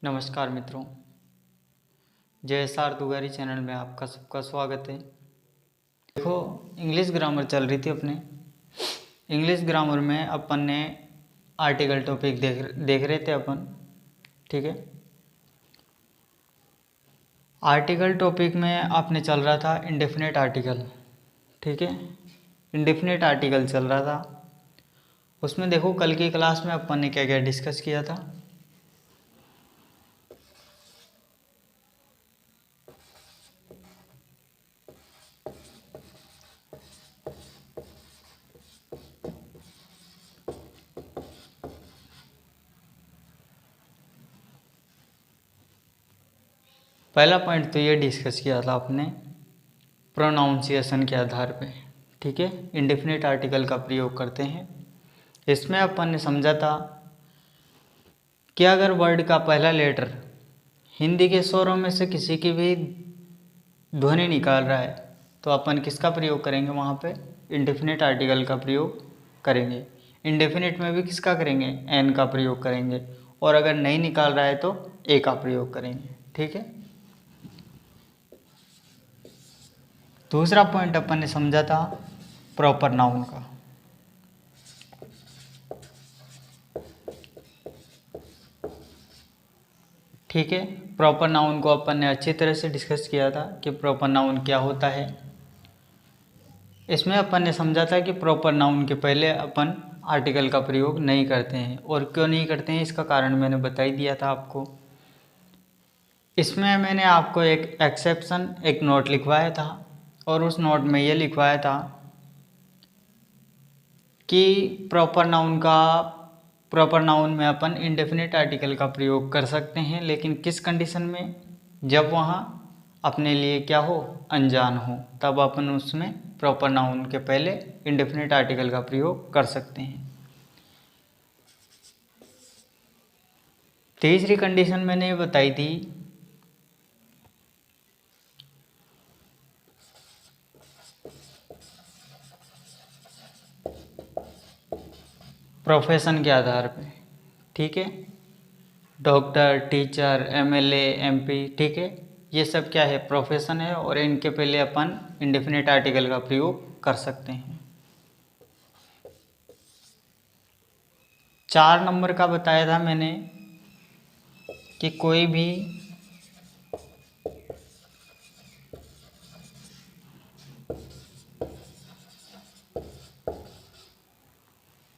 नमस्कार मित्रों, JSR दुगारी channel में आपका सबका स्वागत है। देखो, इंग्लिश ग्रामर चल रही थी अपने। इंग्लिश ग्रामर में अपन ने आर्टिकल टॉपिक देख रहे थे अपन, ठीक है। आर्टिकल टॉपिक में आपने चल रहा था इंडेफिनेट आर्टिकल, ठीक है। इंडेफिनेट आर्टिकल चल रहा था। उसमें देखो, कल की क्लास में अपन ने क्या क्या डिस्कस किया था। पहला पॉइंट तो ये डिस्कस किया था आपने प्रोनाउंसिएशन के आधार पे, ठीक है। इंडेफिनेट आर्टिकल का प्रयोग करते हैं। इसमें अपन ने समझा था कि अगर वर्ड का पहला लेटर हिंदी के स्वरों में से किसी की भी ध्वनि निकाल रहा है तो अपन किसका प्रयोग करेंगे, वहाँ पे इंडेफिनेट आर्टिकल का प्रयोग करेंगे। इंडेफिनेट में भी किसका करेंगे, एन का प्रयोग करेंगे। और अगर नहीं निकाल रहा है तो ए का प्रयोग करेंगे, ठीक है। दूसरा पॉइंट अपन ने समझा था प्रॉपर नाउन का। ठीक है, प्रॉपर नाउन को अपन ने अच्छी तरह से डिस्कस किया था कि प्रॉपर नाउन क्या होता है। इसमें अपन ने समझा था कि प्रॉपर नाउन के पहले अपन आर्टिकल का प्रयोग नहीं करते हैं, और क्यों नहीं करते हैं इसका कारण मैंने बता ही दिया था आपको। इसमें मैंने आपको एक एक्सेप्शन, एक नोट लिखवाया था, और उस नोट में ये लिखवाया था कि प्रॉपर नाउन में अपन इंडेफिनिट आर्टिकल का प्रयोग कर सकते हैं, लेकिन किस कंडीशन में, जब वहाँ अपने लिए क्या हो, अनजान हो, तब अपन उसमें प्रॉपर नाउन के पहले इंडेफिनिट आर्टिकल का प्रयोग कर सकते हैं। तीसरी कंडीशन मैंने ये बताई थी प्रोफेशन के आधार पे, ठीक है। डॉक्टर, टीचर, MLA, MP, ठीक है, ये सब क्या है, प्रोफेशन है, और इनके पहले अपन इंडेफिनिट आर्टिकल का प्रयोग कर सकते हैं। 4 नंबर का बताया था मैंने कि कोई भी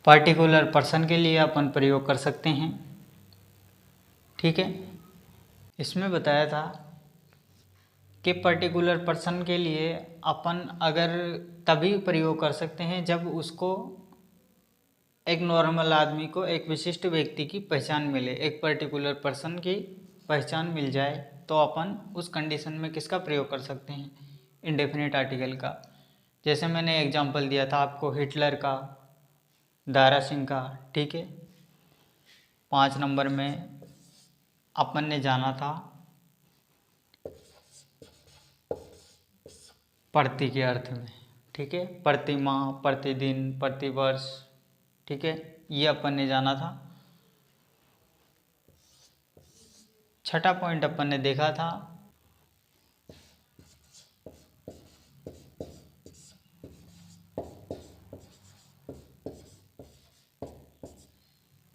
पर्टिकुलर पर्सन के लिए अपन प्रयोग कर सकते हैं, ठीक है। इसमें बताया था कि पर्टिकुलर पर्सन के लिए अपन अगर तभी प्रयोग कर सकते हैं जब उसको, एक नॉर्मल आदमी को, एक विशिष्ट व्यक्ति की पहचान मिले, एक पर्टिकुलर पर्सन की पहचान मिल जाए, तो अपन उस कंडीशन में किसका प्रयोग कर सकते हैं, इंडेफिनिट आर्टिकल का। जैसे मैंने एग्जांपल दिया था आपको हिटलर का, दारा सिंह का, ठीक है। 5 नंबर में अपन ने जाना था प्रति के अर्थ में, ठीक है। प्रति माह, प्रतिदिन, प्रतिवर्ष, ठीक है, ये अपन ने जाना था। छठा पॉइंट अपन ने देखा था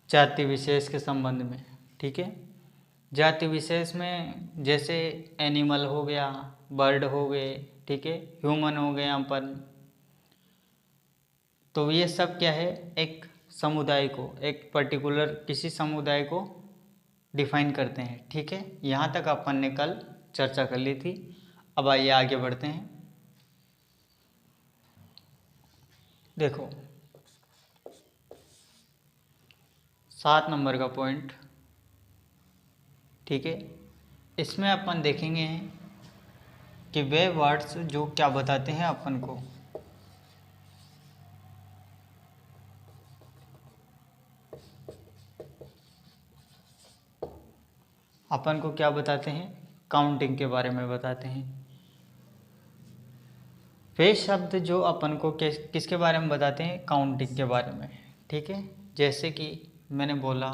जाति विशेष के संबंध में, ठीक है। जाति विशेष में जैसे एनिमल हो गया, बर्ड हो गए, ठीक है, ह्यूमन हो गए अपन, तो ये सब क्या है, एक समुदाय को, एक पर्टिकुलर किसी समुदाय को डिफाइन करते हैं, ठीक है। यहाँ तक अपन ने कल चर्चा कर ली थी। अब आइए आगे बढ़ते हैं। देखो, 7 नंबर का पॉइंट, ठीक है। इसमें अपन देखेंगे कि वे वर्ड्स जो क्या बताते हैं अपन को क्या बताते हैं, काउंटिंग के बारे में बताते हैं। वे शब्द जो अपन को किसके बारे में बताते हैं, काउंटिंग के बारे में, ठीक है। जैसे कि मैंने बोला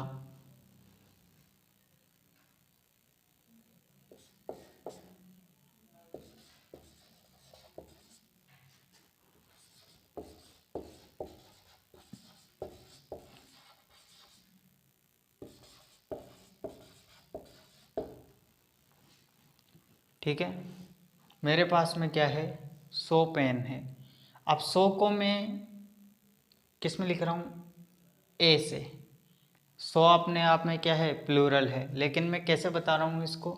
ठीक है। मेरे पास में क्या है, 100 पेन है। अब 100 को मैं किस में लिख रहा हूँ, ए से। 100 अपने आप में क्या है, प्लूरल है, लेकिन मैं कैसे बता रहा हूँ इसको,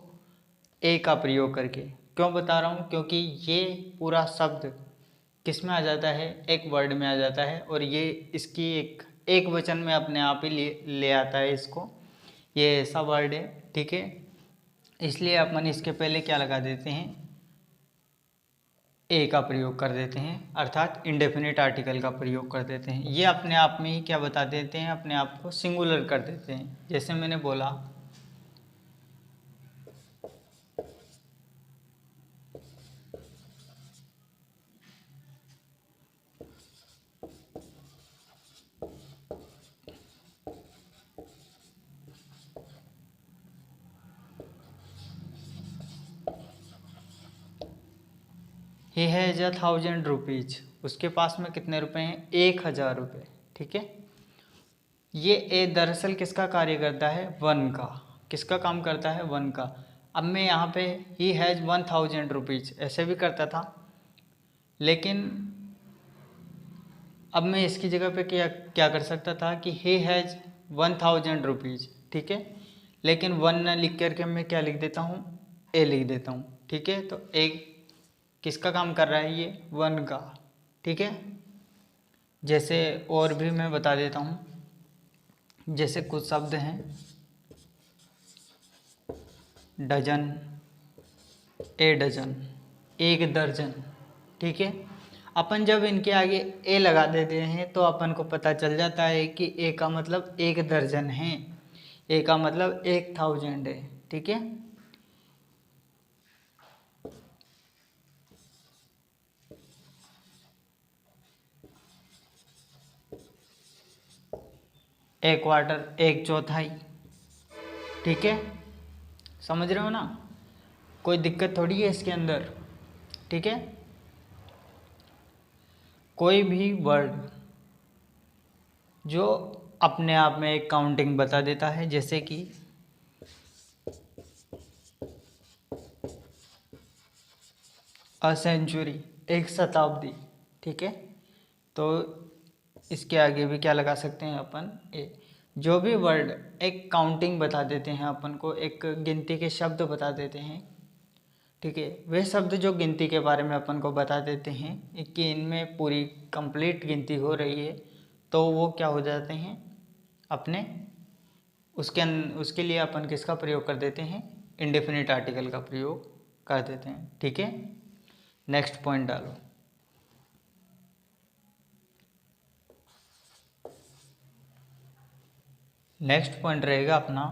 ए का प्रयोग करके। क्यों बता रहा हूँ, क्योंकि ये पूरा शब्द किस में आ जाता है, एक वर्ड में आ जाता है, और ये इसकी एक वचन में अपने आप ही ले आता है इसको। ये ऐसा वर्ड है, ठीक है। इसलिए अपन इसके पहले क्या लगा देते हैं, ए का प्रयोग कर देते हैं, अर्थात इंडेफिनिट आर्टिकल का प्रयोग कर देते हैं। ये अपने आप में ही क्या बता देते हैं, अपने आप को सिंगुलर कर देते हैं। जैसे मैंने बोला, ही हैज़ 1000 रुपीज, उसके पास में कितने रुपए हैं, 1000 रुपये, ठीक है। ये ए दरअसल किसका कार्य करता है, वन का। किसका काम करता है, वन का। अब मैं यहाँ पे ही हैज़ 1000 रुपीज ऐसे भी करता था, लेकिन अब मैं इसकी जगह पे क्या क्या कर सकता था कि ही हैज़ 1000 रुपीज, ठीक है। लेकिन वन न लिख करके मैं क्या लिख देता हूँ, ए लिख देता हूँ, ठीक है। तो एक किसका काम कर रहा है, ये वन का, ठीक है। जैसे और भी मैं बता देता हूँ, जैसे कुछ शब्द हैं, डजन, ए डजन, एक दर्जन, ठीक है। अपन जब इनके आगे ए लगा देते हैं तो अपन को पता चल जाता है कि ए का मतलब एक दर्जन है, ए का मतलब 1000 है, ठीक है। एक क्वार्टर, एक चौथाई, ठीक है। समझ रहे हो ना, कोई दिक्कत थोड़ी है इसके अंदर, ठीक है। कोई भी वर्ड जो अपने आप में एक काउंटिंग बता देता है, जैसे कि अ सेंचुरी, एक शताब्दी, ठीक है। तो इसके आगे भी क्या लगा सकते हैं अपन, ए। जो भी वर्ड एक काउंटिंग बता देते हैं अपन को, एक गिनती के शब्द बता देते हैं, ठीक है। वे शब्द जो गिनती के बारे में अपन को बता देते हैं कि इनमें पूरी कंप्लीट गिनती हो रही है, तो वो क्या हो जाते हैं अपने, उसके लिए अपन किसका प्रयोग कर देते हैं, इंडेफिनिट आर्टिकल का प्रयोग कर देते हैं, ठीक है। नेक्स्ट पॉइंट डालो। नेक्स्ट पॉइंट रहेगा अपना,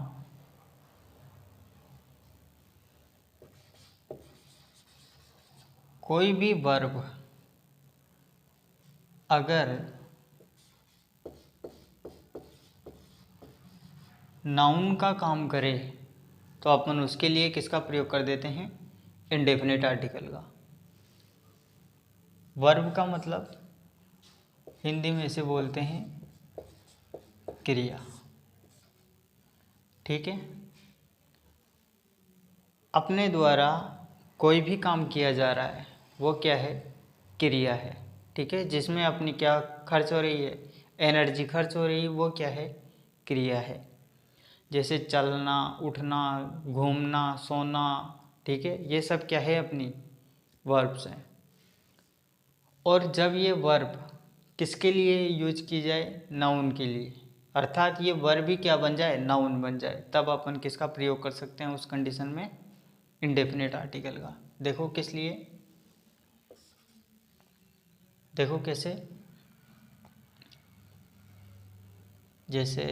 कोई भी वर्ब अगर नाउन का काम करे तो अपन उसके लिए किसका प्रयोग कर देते हैं, इंडेफिनिट आर्टिकल का। वर्ब का मतलब हिंदी में इसे बोलते हैं क्रिया, ठीक है। अपने द्वारा कोई भी काम किया जा रहा है वो क्या है, क्रिया है, ठीक है। जिसमें अपनी क्या खर्च हो रही है, एनर्जी खर्च हो रही है, वो क्या है, क्रिया है। जैसे चलना, उठना, घूमना, सोना, ठीक है, ये सब क्या है, अपनी वर्ब्स हैं। और जब ये वर्ब किसके लिए यूज की जाए, नाउन के लिए, अर्थात ये वर्ब ही क्या बन जाए, नाउन बन जाए, तब अपन किसका प्रयोग कर सकते हैं उस कंडीशन में, इंडेफिनिट आर्टिकल का। देखो किस लिए, देखो कैसे, जैसे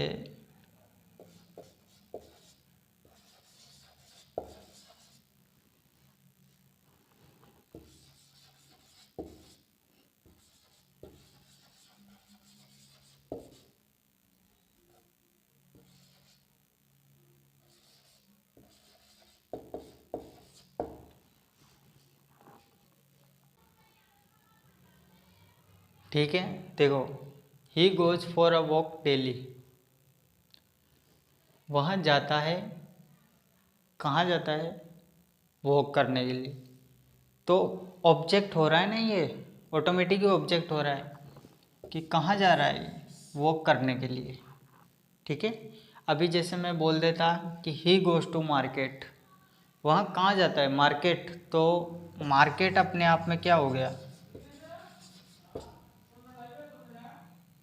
ठीक है, देखो, he goes for a walk daily, वहाँ जाता है, कहाँ जाता है, वॉक करने के लिए। तो ऑब्जेक्ट हो रहा है ना, ये ऑटोमेटिक ही ऑब्जेक्ट हो रहा है कि कहाँ जा रहा है ये, वॉक करने के लिए। ठीक है, अभी जैसे मैं बोल देता कि ही गोज़ टू मार्केट, वहाँ कहाँ जाता है, मार्केट। तो मार्केट अपने आप में क्या हो गया,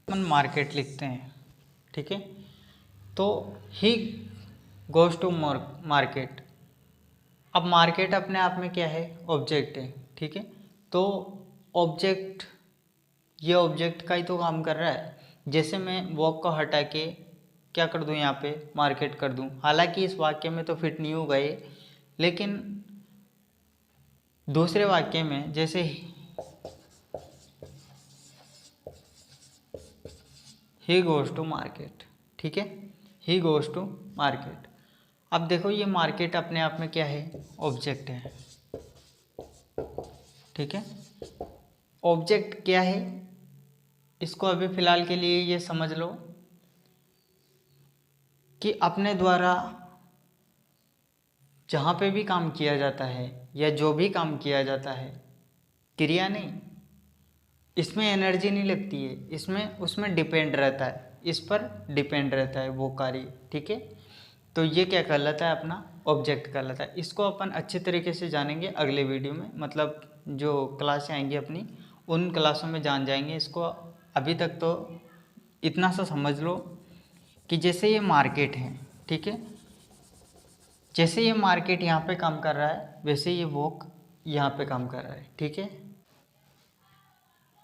अपन मार्केट लिखते हैं। ठीक है, तो ही गोज़ टू मार्केट। अब मार्केट अपने आप में क्या है, ऑब्जेक्ट है। ठीक है, तो ऑब्जेक्ट, ये ऑब्जेक्ट का ही तो काम कर रहा है। जैसे मैं वॉक को हटा के क्या कर दूं, यहाँ पे मार्केट कर दूं, हालांकि इस वाक्य में तो फिट नहीं होगा ये, लेकिन दूसरे वाक्य में जैसे ही गोज़ टू मार्केट। ठीक है, ही गोज़ टू मार्केट। अब देखो ये मार्केट अपने आप में क्या है, ऑब्जेक्ट है। ठीक है, ऑब्जेक्ट क्या है, इसको अभी फ़िलहाल के लिए ये समझ लो कि अपने द्वारा जहाँ पे भी काम किया जाता है या जो भी काम किया जाता है, क्रिया नहीं, इसमें एनर्जी नहीं लगती है, इसमें उसमें डिपेंड रहता है, इस पर डिपेंड रहता है वो कार्य। ठीक है, तो ये क्या कहलाता है, अपना ऑब्जेक्ट कहलाता है। इसको अपन अच्छे तरीके से जानेंगे अगले वीडियो में, मतलब जो क्लासें आएंगी अपनी, उन क्लासों में जान जाएंगे इसको। अभी तक तो इतना सा समझ लो कि जैसे ये मार्केट है, ठीक है, जैसे ये मार्केट यहाँ पे काम कर रहा है, वैसे ये वॉक यहाँ पे काम कर रहा है। ठीक है,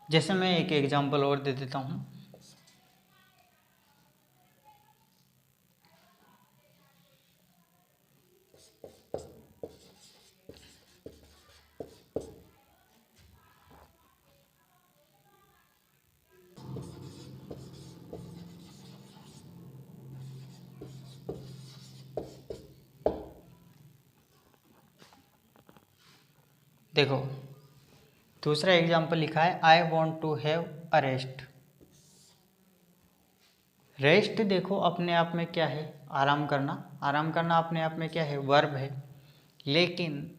जैसे मैं एक एग्जांपल और दे देता हूँ। देखो दूसरा एग्जांपल लिखा है, I want to have a rest. Rest देखो अपने आप में क्या है, आराम करना। आराम करना अपने आप में क्या है, वर्ब है। लेकिन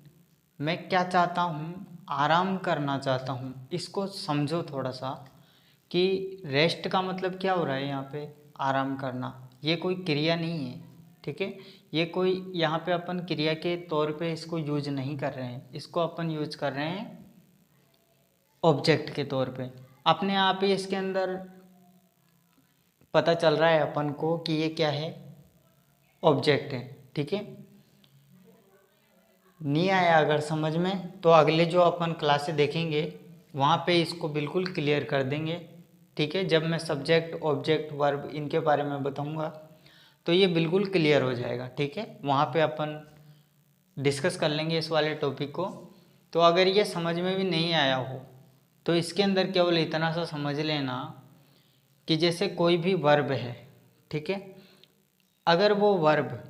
मैं क्या चाहता हूँ, आराम करना चाहता हूँ। इसको समझो थोड़ा सा कि रेस्ट का मतलब क्या हो रहा है यहाँ पे, आराम करना। ये कोई क्रिया नहीं है। ठीक है, ये कोई यहाँ पे अपन क्रिया के तौर पे इसको यूज नहीं कर रहे हैं, इसको अपन यूज कर रहे हैं ऑब्जेक्ट के तौर पे। अपने आप ही इसके अंदर पता चल रहा है अपन को कि ये क्या है, ऑब्जेक्ट है। ठीक है, नहीं आया अगर समझ में तो अगले जो अपन क्लासें देखेंगे वहाँ पे इसको बिल्कुल क्लियर कर देंगे। ठीक है, जब मैं सब्जेक्ट ऑब्जेक्ट वर्ब इनके बारे में बताऊँगा तो ये बिल्कुल क्लियर हो जाएगा। ठीक है, वहाँ पे अपन डिस्कस कर लेंगे इस वाले टॉपिक को। तो अगर ये समझ में भी नहीं आया हो तो इसके अंदर केवल इतना सा समझ लेना कि जैसे कोई भी वर्ब है, ठीक है, अगर वो वर्ब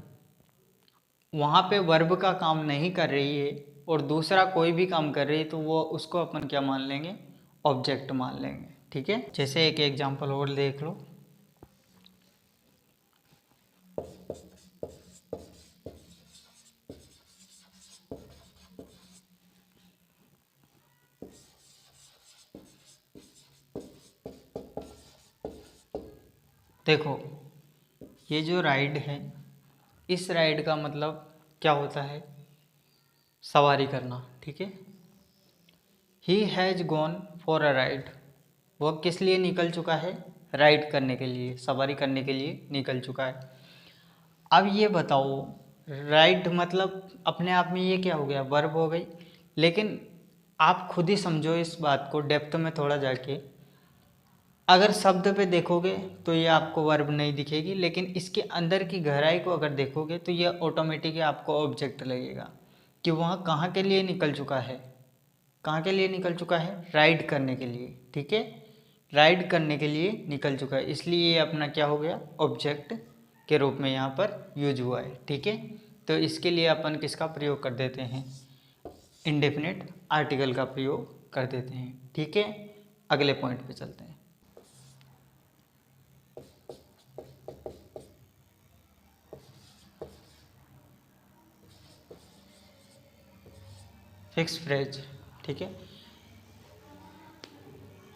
वहाँ पे वर्ब का काम नहीं कर रही है और दूसरा कोई भी काम कर रही है, तो वो उसको अपन क्या मान लेंगे, ऑब्जेक्ट मान लेंगे। ठीक है, जैसे एक एग्जांपल और देख लो। देखो ये जो राइड है, इस राइड का मतलब क्या होता है, सवारी करना। ठीक है, he has gone for a ride, वो किस लिए निकल चुका है, राइड करने के लिए, सवारी करने के लिए निकल चुका है। अब ये बताओ, राइड मतलब अपने आप में ये क्या हो गया, वर्ब हो गई। लेकिन आप खुद ही समझो इस बात को डेप्थ में थोड़ा जाके, अगर शब्द पे देखोगे तो ये आपको वर्ब नहीं दिखेगी, लेकिन इसके अंदर की गहराई को अगर देखोगे तो ये ऑटोमेटिक आपको ऑब्जेक्ट लगेगा कि वह कहाँ के लिए निकल चुका है, कहाँ के लिए निकल चुका है, राइड करने के लिए। ठीक है, राइड करने के लिए निकल चुका है, इसलिए ये अपना क्या हो गया, ऑब्जेक्ट के रूप में यहाँ पर यूज हुआ है। ठीक है, तो इसके लिए अपन किसका प्रयोग कर देते हैं, इंडेफिनिट आर्टिकल का प्रयोग कर देते हैं। ठीक है, अगले पॉइंट पे चलते हैं। फिक्स फ्रेज, ठीक है।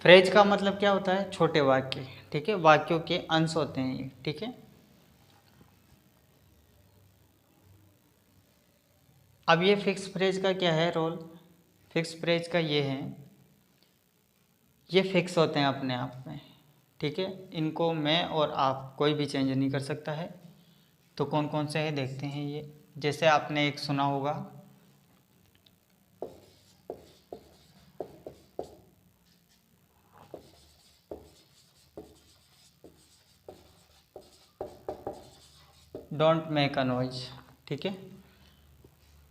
फ्रेज का मतलब क्या होता है? छोटे वाक्य, ठीक है, वाक्यों के अंश होते हैं ये, ठीक है। अब ये फिक्स फ्रेज का क्या है रोल? फिक्स फ्रेज का ये है, ये फिक्स होते हैं अपने आप में, ठीक है। इनको मैं और आप कोई भी चेंज नहीं कर सकता है। तो कौन कौन से हैं देखते हैं ये। जैसे आपने एक सुना होगा, डोंट मेक अ नॉइज, ठीक है।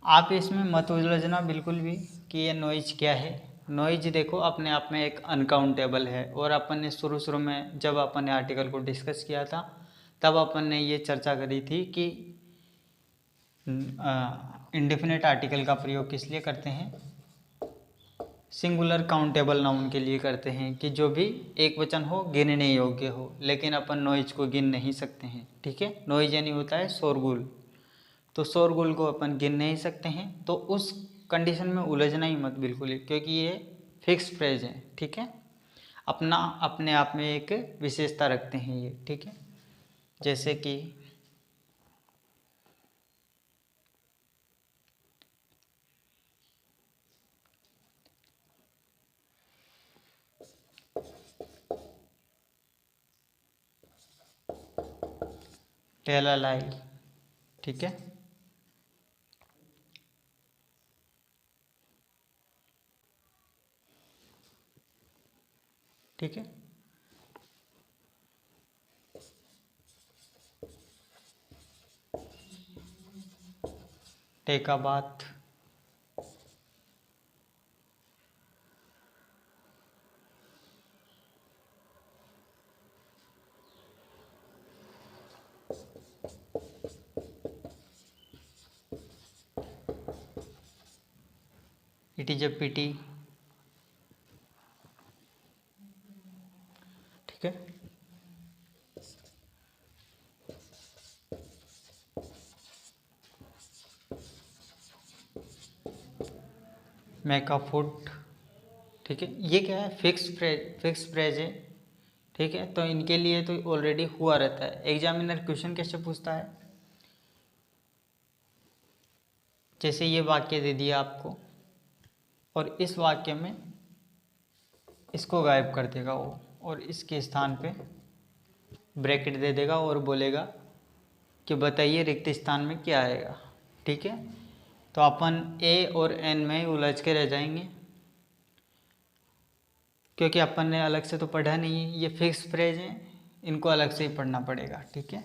आप इसमें मत उलझना बिल्कुल भी कि ये नॉइज क्या है। नॉइज देखो अपने आप में एक अनकाउंटेबल है, और अपन ने शुरू शुरू में जब अपन ने आर्टिकल को डिस्कस किया था तब अपन ने ये चर्चा करी थी कि इंडेफिनेट आर्टिकल का प्रयोग किस लिए करते हैं? सिंगुलर काउंटेबल नाउन के लिए करते हैं, कि जो भी एक वचन हो, गिनने योग्य हो। लेकिन अपन नॉइज को गिन नहीं सकते हैं, ठीक है। नॉइज यानी होता है शोरगुल, तो शोरगुल को अपन गिन नहीं सकते हैं। तो उस कंडीशन में उलझना ही मत बिल्कुल ही, क्योंकि ये फिक्स फ्रेज है, ठीक है। अपना अपने आप में एक विशेषता रखते हैं ये, ठीक है। जैसे कि टेल अ लाई, ठीक है। ठीक है, take a bath, it is a pity, ठीक है। मेक अ फुट, ठीक है। ये क्या है? फिक्स फ्रेज है, ठीक है। तो इनके लिए तो ऑलरेडी हुआ रहता है। एग्जामिनर क्वेश्चन कैसे पूछता है? जैसे ये वाक्य दे दिया आपको, और इस वाक्य में इसको गायब कर देगा वो, और इसके स्थान पे ब्रैकेट दे देगा और बोलेगा कि बताइए रिक्त स्थान में क्या आएगा, ठीक है। तो अपन ए और एन में ही उलझ के रह जाएंगे, क्योंकि अपन ने अलग से तो पढ़ा नहीं है। ये फिक्स फ्रेज हैं, इनको अलग से ही पढ़ना पड़ेगा, ठीक है।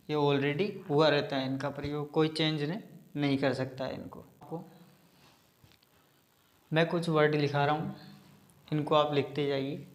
ये ऑलरेडी हुआ रहता है, इनका प्रयोग कोई चेंज नहीं कर सकता है इनको। मैं कुछ वर्ड लिखा रहा हूँ, इनको आप लिखते जाइए।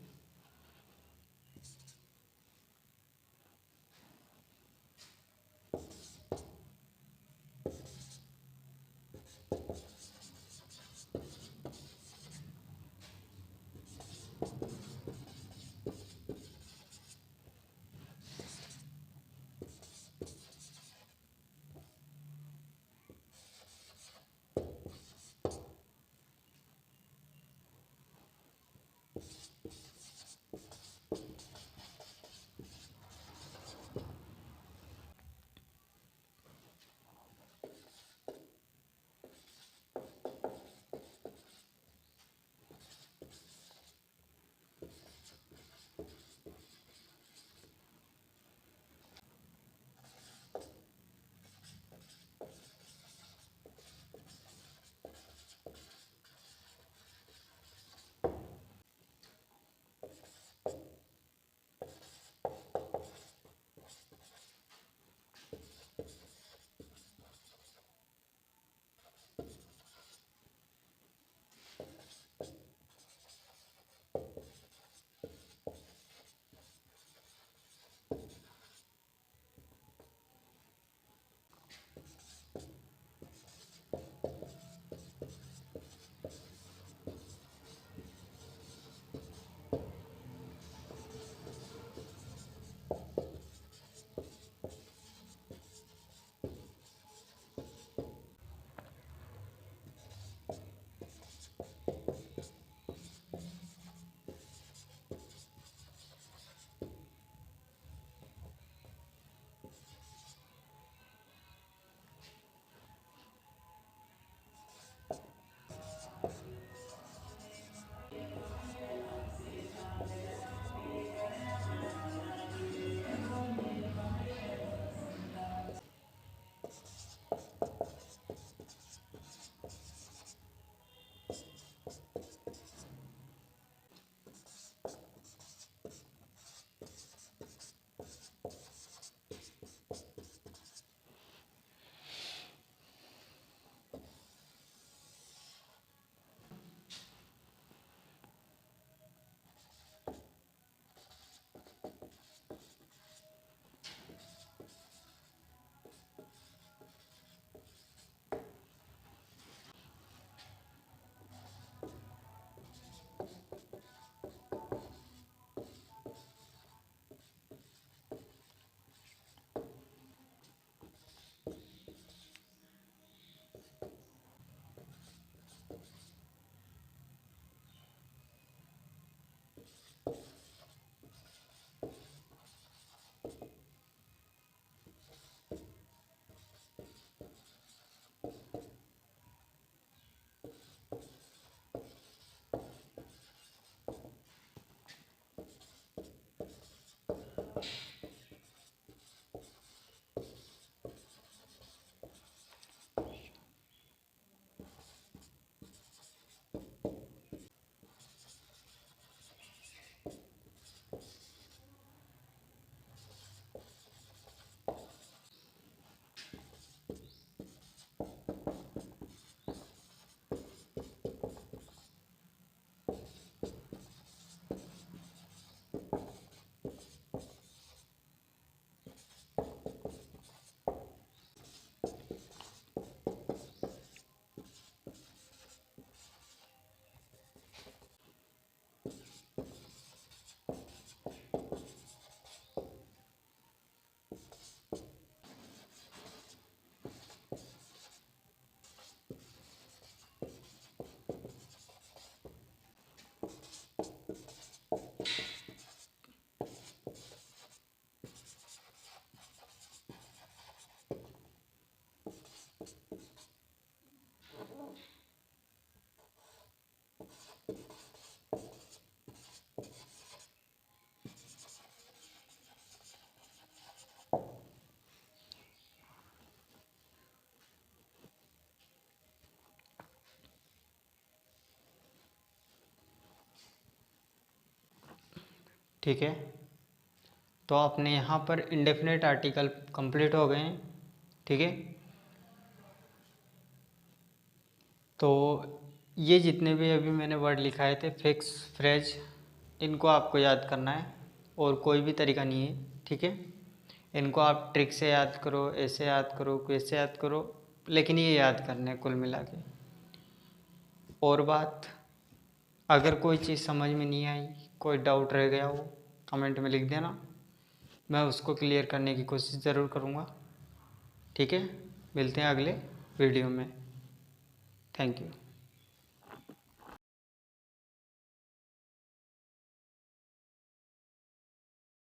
ठीक है, तो अपने यहाँ पर इंडेफिनेट आर्टिकल कंप्लीट हो गए हैं। ठीक है, तो ये जितने भी अभी मैंने वर्ड लिखाए थे फिक्स, फ्रेज, इनको आपको याद करना है और कोई भी तरीका नहीं है। ठीक है, इनको आप ट्रिक से याद करो, ऐसे याद करो, कैसे याद करो, लेकिन ये याद करना है कुल मिला के। और बात, अगर कोई चीज़ समझ में नहीं आई, कोई डाउट रह गया हो, कमेंट में लिख देना, मैं उसको क्लियर करने की कोशिश ज़रूर करूँगा। ठीक है, मिलते हैं अगले वीडियो में। Thank you.